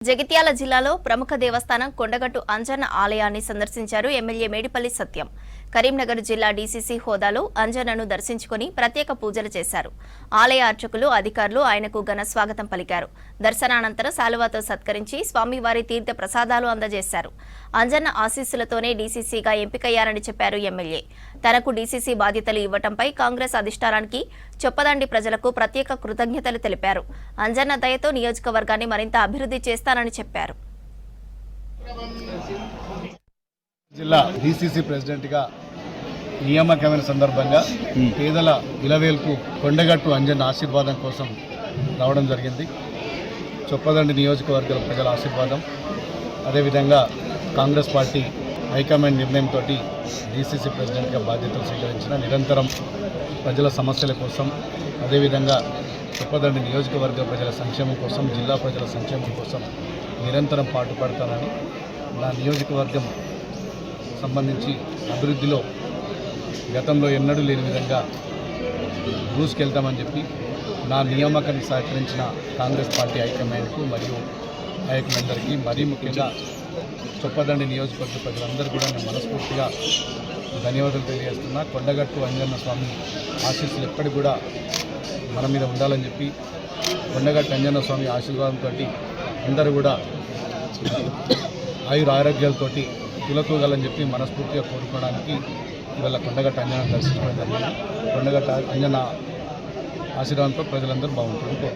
జగిత్యాల జిల్లాలో ప్రముఖ దేవస్థానం కొండగట్టు అంజన్న ఆలయాన్ని సందర్శించారు ఎమ్మెల్యే మేడిపల్లి సత్యం. కరీంనగర్ జిల్లా డీసీసీ హోదాలో అంజన్నను దర్శించుకుని ప్రత్యేక పూజలు చేశారు. ఆలయ అర్చకులు, అధికారులు ఆయనకు ఘన స్వాగతం పలికారు. దర్శనానంతరం శాలువాతో సత్కరించి స్వామివారి తీర్థ ప్రసాదాలు అందజేశారు. అంజన్న ఆశీస్సులతోనే డీసీసీగా ఎంపికయ్యారని చెప్పారు ఎమ్మెల్యే. తనకు డీసీసీ బాధ్యతలు ఇవ్వటంపై కాంగ్రెస్ అధిష్టానానికి చొప్పదండి ప్రజలకు ప్రత్యేక కృతజ్ఞతలు తెలిపారు. అంజన్న దయతో నియోజకవర్గాన్ని మరింత అభివృద్ధి చేస్తానని చెప్పారు. జిల్లా డీసీసీ ప్రెసిడెంట్గా నియామకమైన సందర్భంగా పేదల ఇలవేల్పు కొండగట్టు అంజన్న ఆశీర్వాదం కోసం రావడం జరిగింది. చొప్పదండి నియోజకవర్గాల ప్రజల ఆశీర్వాదం, అదేవిధంగా కాంగ్రెస్ పార్టీ హైకమాండ్ నిర్ణయంతో డీసీసీ ప్రెసిడెంట్గా బాధ్యతలు స్వీకరించిన నిరంతరం ప్రజల సమస్యల కోసం, అదేవిధంగా చొప్పదండి నియోజకవర్గ ప్రజల సంక్షేమం కోసం, జిల్లా ప్రజల సంక్షేమం కోసం నిరంతరం పాటుపడతానని, నా నియోజకవర్గం సంబంధించి అభివృద్ధిలో గతంలో ఎన్నడూ లేని విధంగా దూసుకెళ్తామని చెప్పి నా నియామకాన్ని సహకరించిన కాంగ్రెస్ పార్టీ హైకమాండ్కు మరియు నాయకులందరికీ, మరీ ముఖ్యంగా చొప్పదండి నియోజకవర్గ ప్రజలందరూ కూడా నేను మనస్ఫూర్తిగా ధన్యవాదాలు తెలియజేస్తున్నా. కొండగట్టు అంజన్న స్వామి ఆశీస్సులు ఎప్పటికి కూడా మన మీద ఉండాలని చెప్పి, కొండగట్టు అంజన్న స్వామి ఆశీర్వాదంతో అందరూ కూడా ఆరోగ్యాలతోటి తులతూగాలని చెప్పి మనస్ఫూర్తిగా కోరుకోవడానికి ఇవాళ కొండగట్టు అంజన్న దర్శించడం జరిగింది. కొండగట్టు అంజన్న ఆశీర్వాదంతో ప్రజలందరూ బాగుంటారు.